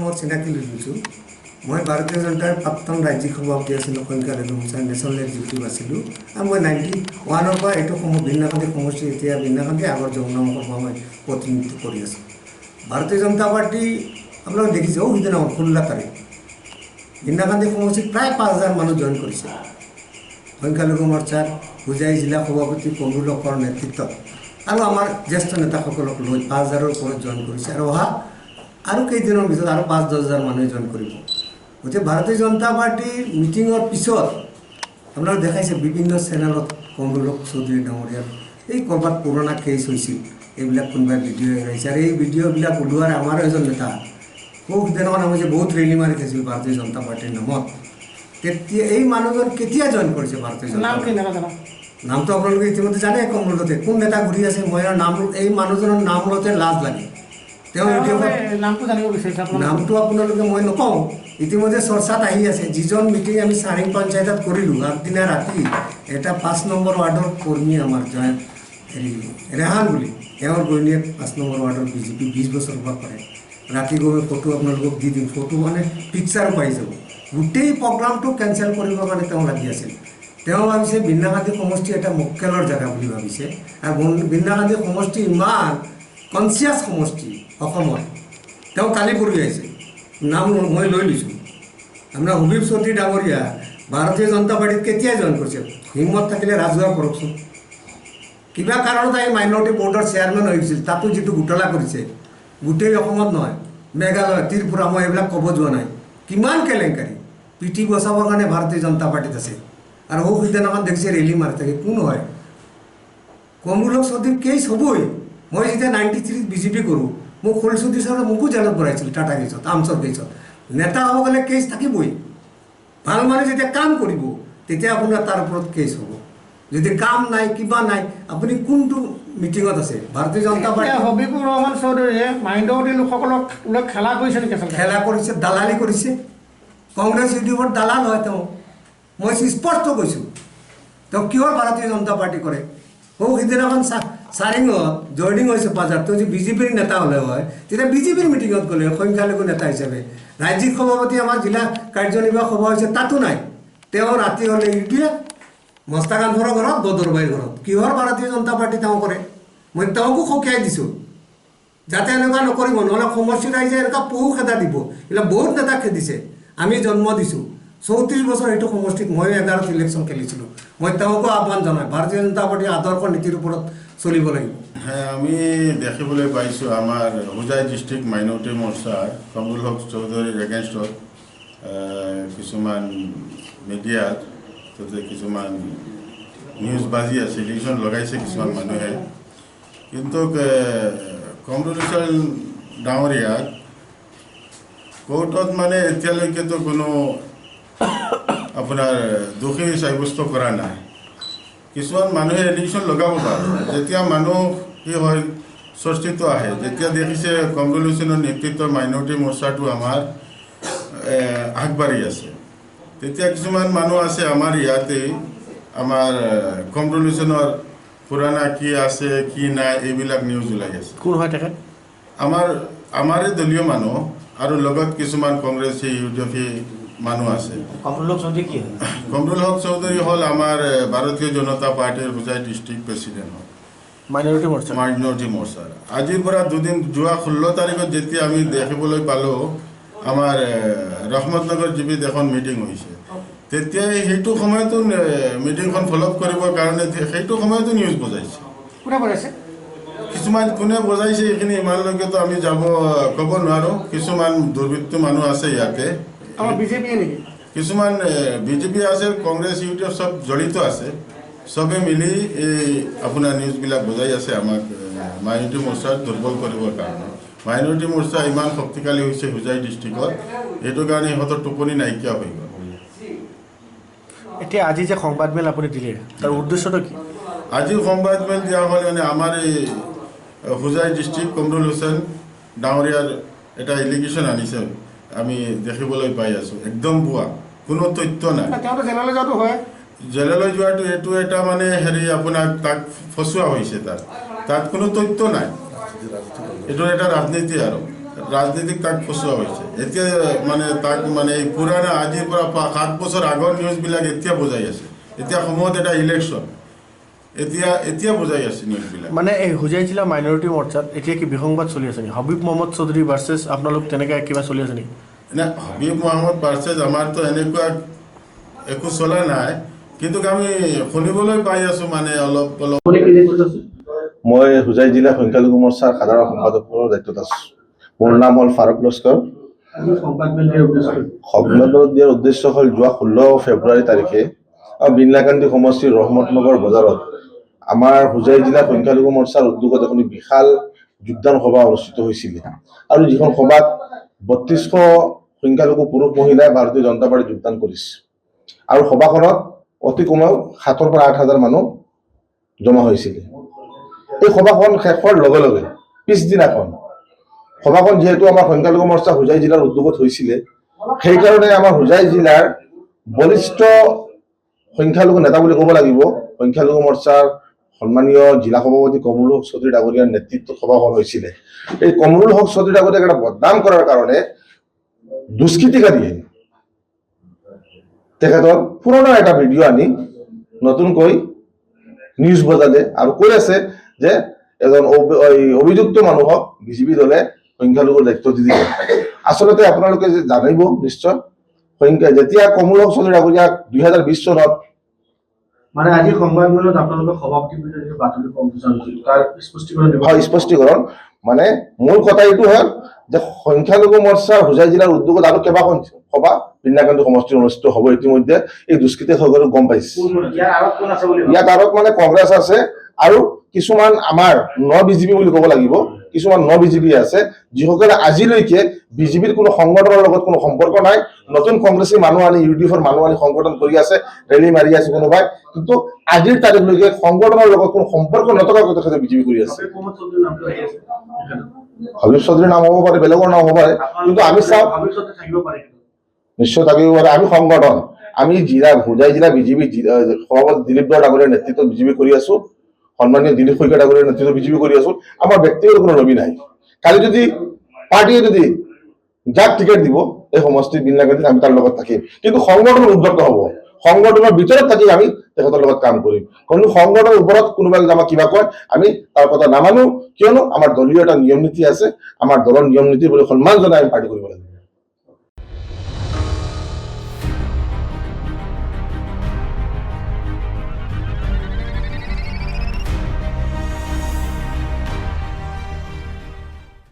মোৰ চিনাকি লৈ লৈছোঁ। মই ভাৰতীয় জনতাৰ প্ৰাক্তন ৰাজ্যিক সভাপতি আছিলোঁ সংখ্যালঘু মোৰ্চাৰ নেশ্যনেল এক্সিকিউটিভ আছিলোঁ আৰু মই 91ৰ পৰা এইটো বিন্নাকান্দি সমষ্টি এতিয়া বিন্নাকান্দি আগৰ যমুনামুখৰ পৰা মই প্ৰতিনিধিত্ব কৰি আছোঁ। ভাৰতীয় জনতা পাৰ্টি আপোনালোকে দেখিছে সিদিনা 16 তাৰিখ বিন্নাকান্দি সমষ্টিত প্ৰায় 5000 মানুহ জইন কৰিছে। সংখ্যালঘু মোৰ্চাৰ হোজাই জিলা সভাপতি কমৰুলকৰ নেতৃত্বত আৰু আমাৰ জ্যেষ্ঠ নেতাসকলক লৈ 5000ৰ ওপৰত জইন কৰিছে আৰু আৰু কেইদিনৰ ভিতৰত আৰু 5-10 মানুহে জইন কৰিব। গতিকে ভাৰতীয় জনতা পাৰ্টিৰ মিটিঙৰ পিছত আপোনালোকে দেখাইছে বিভিন্ন চেনেলত কমৰুলক চৌধুৰী ডাঙৰীয়াৰ এই ক'ৰবাত পুৰণা কেছ হৈছিল এইবিলাক কোনোবাই ভিডিঅ' হেৰাইছে আৰু এই ভিডিঅ'বিলাক ওলোৱাৰ আমাৰো এজন নেতা সিদিনাখন আমি যে বহুত ৰেলী মাৰি থৈছিল ভাৰতীয় জনতা পাৰ্টিৰ নামত। তেতিয়া এই মানুহজন কেতিয়া জইন কৰিছে ভাৰতীয় জনতা পাৰ্টি? নামটো আপোনালোকে ইতিমধ্যে জানে কমৰুলতে কোন নেতা ঘূৰি আছে। মই নাম এই মানুহজনৰ নাম লওঁতে লাজ লাগে। নামটো আপোনালোকে মই নকওঁ, ইতিমধ্যে চৰ্চাত আহি আছে। যিজন মিটিং আমি চাৰিং পঞ্চায়তত কৰিলোঁ আগদিনা ৰাতি এটা 5 নম্বৰ ৱাৰ্ডৰ কৰ্মী আমাৰ ৰেহান বুলি তেওঁৰ ঘৈণীয়েক 5 নম্বৰ ৱাৰ্ডৰ বিজেপি 20 বছৰৰ পৰা কৰে। ৰাতি গৈ ফটো আপোনালোকক দি দিম, ফটো মানে পিকচাৰো পাই যাব। গোটেই প্ৰগ্ৰামটো কেঞ্চেল কৰিবৰ কাৰণে তেওঁ লাগি আছিল। তেওঁ ভাবিছে বিন্নাকান্দি সমষ্টি এটা মক্কেলৰ জেগা বুলি ভাবিছে আৰু বিন্নাকান্দি সমষ্টি ইমান কনচিয়াছ সমষ্টি অসমত। তেওঁ কালি পৰি আহিছে, নাম মই লৈ লৈছোঁ। আপোনাৰ হুবীব চৌধুৰী ডাঙৰীয়া ভাৰতীয় জনতা পাৰ্টিত কেতিয়াই জইন কৰিছে? হিম্মত থাকিলে ৰাজহুৱা কৰকচোন। কিবা কাৰণত এই মাইনৰিটি বৰ্ডৰ চেয়াৰমেন হৈ গৈছিল, তাতো যিটো ঘোটালা কৰিছে গোটেই অসমত নহয়, মেঘালয় ত্ৰিপুৰা, মই এইবিলাক ক'ব যোৱা নাই। কিমান কেলেংকাৰী পিটি বচাবৰ কাৰণে ভাৰতীয় জনতা পাৰ্টিত আছে আৰু সিদিনাখন দেখিছে ৰেলী মাৰি থাকে। কোন হয়? কমৰুলক চৌধুৰীৰ কেছ হ'বই। মই যেতিয়া 93ত বিজেপি কৰোঁ মোক খলচৌধুৰী ছাৰে মোকো জেলত ভৰাইছিল টাটা কেছত, আমচৰ কেছত। নেতা হ'ব গ'লে কেছ থাকিবই। ভাল মানুহ যেতিয়া কাম কৰিব তেতিয়া আপোনাৰ তাৰ ওপৰত কেছ হ'ব। যদি কাম নাই কিবা নাই আপুনি কোনটো মিটিঙত আছে? ভাৰতীয় জনতা পাৰ্টি হবিবুৰ ৰহমান চৌধুৰীয়ে মাইনৰিটি লোকসকলক লৈ খেলা কৰিছে নেকি? খেলা কৰিছে, দালালি কৰিছে। কংগ্ৰেছ ইউটিউবত দালাল হয় তেওঁ। মই স্পষ্ট কৈছোঁ তেওঁ কিহৰ ভাৰতীয় জনতা পাৰ্টি কৰে। সিদিনাখন চাৰিঙত জইনিং হৈছে পাজাৰ। তেওঁ যদি বিজেপিৰ নেতা হ'লে হয় তেতিয়া বিজেপিৰ মিটিঙত গ'লে সংখ্যালঘু নেতা হিচাপে। ৰাজ্যিক সভাপতি আমাৰ জিলা কাৰ্যনিৰ্বাহক সভা হৈছে, তাতো নাই। তেওঁ ৰাতি হ'লে ইউটিউব মস্তাকানফৰৰ ঘৰত, বদৰবাইৰ ঘৰত। কিহৰ ভাৰতীয় জনতা পাৰ্টি তেওঁ কৰে? মই তেওঁকো সকীয়াই দিছোঁ যাতে এনেকুৱা নকৰিব, নহ'লে সমষ্টিৰ ৰাইজে এনেকুৱা বহু খেদা দিব। এইবিলাক বহুত নেতাক খেদিছে। আমি জন্ম দিছোঁ 34 বছৰ এইটো সমষ্টিত। মই 11ত ইলেকশ্যন খেলিছিলোঁ। মই তেওঁকো আহ্বান জনাই ভাৰতীয় জনতা পাৰ্টিৰ আদৰ্শ নীতিৰ ওপৰত চলিব লাগিব। আমি দেখিবলৈ পাইছোঁ আমাৰ হোজাই ডিষ্ট্ৰিক্ট মাইনৰিটি মৰ্চাৰ কমৰুল হক চৌধুৰীৰ এগেইনষ্টত কিছুমান মিডিয়াত কিছুমান নিউজ বাজি আছে, ইলেকশ্যন লগাইছে কিছুমান মানুহে। কিন্তু কমৰুল ডাঙৰীয়াক কোৰ্টত মানে এতিয়ালৈকেতো কোনো আপোনাৰ দোষী সাব্যস্ত কৰা নাই। কিছুমান মানুহে ইলেকশ্যন লগাব পাৰে, যেতিয়া মানুহ কি হয় চৰ্চিত আহে, যেতিয়া দেখিছে কমৰুল হুছেইনৰ নেতৃত্বৰ মাইনৰিটি মৰ্চাটো আমাৰ আগবাঢ়ি আছে, তেতিয়া কিছুমান মানুহ আছে আমাৰ ইয়াতে আমাৰ কমৰুল হুছেইনৰ পুৰাণা কি আছে কি নাই এইবিলাক নিউজ ওলাই আছে। কোন হয় তেখেত? আমাৰে দলীয় মানুহ আৰু লগত কিছুমান কংগ্ৰেছী ইউডিএফি মানুহ আছে। কমৰুল হক চৌধুৰী কি হয়? কমৰুল হক চৌধুৰী হ'ল আমাৰ ভাৰতীয় জনতা পাৰ্টিৰ হোজাই ডিষ্ট্ৰিক্ট প্ৰেচিডেণ্ট হয় মাইনৰিটি মৰ্চাৰ। আজিৰ পৰা দুদিন যোৱা 16 তাৰিখত যেতিয়া আমি দেখিবলৈ পালোঁ আমাৰ ৰহমতনগৰ জিপিত এখন মিটিং হৈছে, তেতিয়াই সেইটো সময়তো মিটিংখন ফ'ল' আপ কৰিবৰ কাৰণে সেইটো সময়তো নিউজ বজাইছে। কোনে বজাইছে? কিছুমান কোনে বজাইছে এইখিনি ইমানলৈকেতো আমি ক'ব নোৱাৰোঁ। কিছুমান দুৰ্বৃত্ত মানুহ আছে ইয়াতে, বিজেপিয়ে নেকি? কিছুমান বিজেপি আছে, কংগ্ৰেছ ইউটিউব চব জড়িত আছে। চবে মিলি এই আপোনাৰ নিউজবিলাক বজাই আছে আমাক মাইনৰিটি মৰ্চাৰ দুৰ্বল কৰিবৰ কাৰণে। মাইনৰিটি মৰ্চা ইমান শক্তিশালী হৈছে হোজাই ডিষ্ট্ৰিক্টত, সেইটো কাৰণে সিহঁতৰ টোপনি নাইকিয়া হৈ গ'ল। এতিয়া আজি যে সংবাদমেল আপুনি দিলে তাৰ উদ্দেশ্যটো কি? আজি সংবাদমেল দিয়া হ'ল মানে আমাৰ এই হোজাই ডিষ্ট্ৰিক্ট কমৰুল হুছেইন ডাঙৰীয়াৰ এটা এলিগেশ্যন আনিছে, আমি দেখিবলৈ পাই আছোঁ। একদম ভুৱা, কোনো তথ্য নাই। জেললৈ যোৱাটো হয়, জেললৈ যোৱাটো এইটো এটা মানে আপোনাৰ তাক ফচুৱা হৈছে। তাত কোনো তথ্য নাই। এইটো এটা ৰাজনীতি আৰু ৰাজনীতিক তাক ফচোৱা হৈছে। এতিয়া মানে তাক মানে এই পুৰাণা আজিৰ পৰা 7 বছৰ আগৰ নিউজবিলাক এতিয়া বুজাই আছে। এতিয়া সময়ত এটা ইলেকশ্যন, এতিয়া বুজাই আছে নিউজবিলাক। মানে এই হোজাই জিলা মাইনৰিটি মৰ্চাত এতিয়া কি বিসংবাদ চলি আছে নেকি? হবিব মহম্মদ চৌধুৰী ভাৰ্চেছ আপোনালোক তেনেকৈ কিবা চলি আছে নেকি? না, হবিব মহম্মদ ভাৰ্চেছ আমাৰতো এনেকুৱা একো চলা নাই, কিন্তু আমি শুনিবলৈ পাই আছোঁ মানে অলপ। মই হোজাই জিলা সংখ্যালঘু মৰ্চাৰ সাধাৰণ সম্পাদকৰ দায়িত্বত আছোঁ। মোৰ নাম হ'ল ফাৰুক লস্কৰ। সংবাদ দিয়াৰ উদ্দেশ্য হ'ল যোৱা 16 ফেব্ৰুৱাৰী তাৰিখে বিনলাকান্দি সমষ্টিৰ ৰহমতনগৰ বজাৰত আমাৰ হোজাই জিলা সংখ্যালঘু মৰ্চাৰ উদ্যোগত এখন বিশাল যোগদান সভা অনুষ্ঠিত হৈছিলে, আৰু যিখন সভাত 3200 সংখ্যালঘু পুৰুষ মহিলাই ভাৰতীয় জনতা পাৰ্টীত যোগদান কৰিছে। আৰু সভাখনত অতি কমেও 7,000 পৰা 8,000 মানুহ জমা হৈছিলে। এই সভাখন শেষ হোৱাৰ লগে লগে পিছদিনাখন সভাখন যিহেতু আমাৰ সংখ্যালঘু মৰ্চা হোজাই জিলাৰ উদ্যোগত হৈছিলে, সেইকাৰণে আমাৰ হোজাই জিলাৰ বলিষ্ঠ সংখ্যালঘু নেতা বুলি ক'ব লাগিব সংখ্যালঘু মৰ্চাৰ সন্মানীয় জিলা সভাপতি কমৰুল হক চৌধুৰী ডাঙৰীয়াৰ নেতৃত্বত সভাখন হৈছিলে। এই কমৰুল হক চৌধুৰী ডাঙৰীয়াক এটা বদনাম কৰাৰ কাৰণে দুষ্কৃতিকাৰীয়ে তেখেতৰ পুৰণা এটা ভিডিঅ' আনি নতুনকৈ নিউজ বজালে আৰু কৈ আছে যে এজন অভিযুক্ত মানুহক বিজেপি দলে সংখ্যালঘুৰ দায়িত্ব দি দিলে। আচলতে আপোনালোকে যে জানিব নিশ্চয়, যেতিয়া কমৰুল হক চৌধুৰী ডাঙৰীয়াক 2020 চনত মানে আজি সংবাদমেলত আপোনালোকে সভাপতি বাতৰি কম্পিটিশ্যন হৈছিল, তাৰ স্পষ্টীকৰণ মানে মূল কথা এইটো হ'ল যে সংখ্যালঘু মৰ্চাৰ হোজাই জিলাৰ উদ্যোগত আৰু কেইবাখন সভা বিনলাকান্দি সমষ্টিত অনুষ্ঠিত হ'ব। ইতিমধ্যে এই দুষ্কৃতিসকলে গম পাইছে। ইয়াত আৰত মানে কংগ্ৰেছ আছে আৰু কিছুমান আমাৰ বিজেপি বুলি ক'ব লাগিব, কিছুমান বিজেপি আছে যিসকলে আজিলৈকে বিজেপিৰ কোনো সংগঠনৰ লগত কোনো সম্পৰ্ক নাই। নতুন কংগ্ৰেছী মানুহ আনি UDF-ৰ মানুহ আনি সংগঠন কৰি আছে, ৰেলী মাৰি আছে কোনোবাই, কিন্তু আজিৰ তাৰিখলৈকে সংগঠনৰ লগত কোনো সম্পৰ্ক নথকাৰ কথা বিজেপি কৰি আছে। হবিব চৌধুৰীৰ নাম হ'ব পাৰে, বেলেগৰ নাম হ'ব পাৰে, কিন্তু আমি চাওঁ নিশ্চয় থাকিব পাৰে। আমি সংগঠন, আমি হোজাই জিলা বিজেপি সভাপতি দিলীপ বৰা ডাঙৰীয়াৰ নেতৃত্বত বিজেপি কৰি আছো, সন্মানীয় দিলীপ শইকীয়া ডাঙৰীয়াৰ নেতৃত্বত বিজেপি কৰি আছো। আমাৰ ব্যক্তিগত কোনো লবি নাই। কালি যদি পাৰ্টীয়ে যদি যাক টিকেট দিব এই সমষ্টিৰ বিনলাকান্দিত আমি তাৰ লগত থাকিম, কিন্তু সংগঠন উদ্যত হ'ব। সংগঠনৰ ভিতৰত থাকি আমি তেখেতৰ লগত কাম কৰিম। কোনো সংগঠনৰ ওপৰত কোনোবাই যদি আমাক কিবা কয় আমি তাৰ কথা নামানো, কিয়নো আমাৰ দলীয় এটা নিয়ম নীতি আছে। আমাৰ দলৰ নিয়ম নীতি বুলি সন্মান জনাই আমি পাৰ্টি কৰিব লাগিব।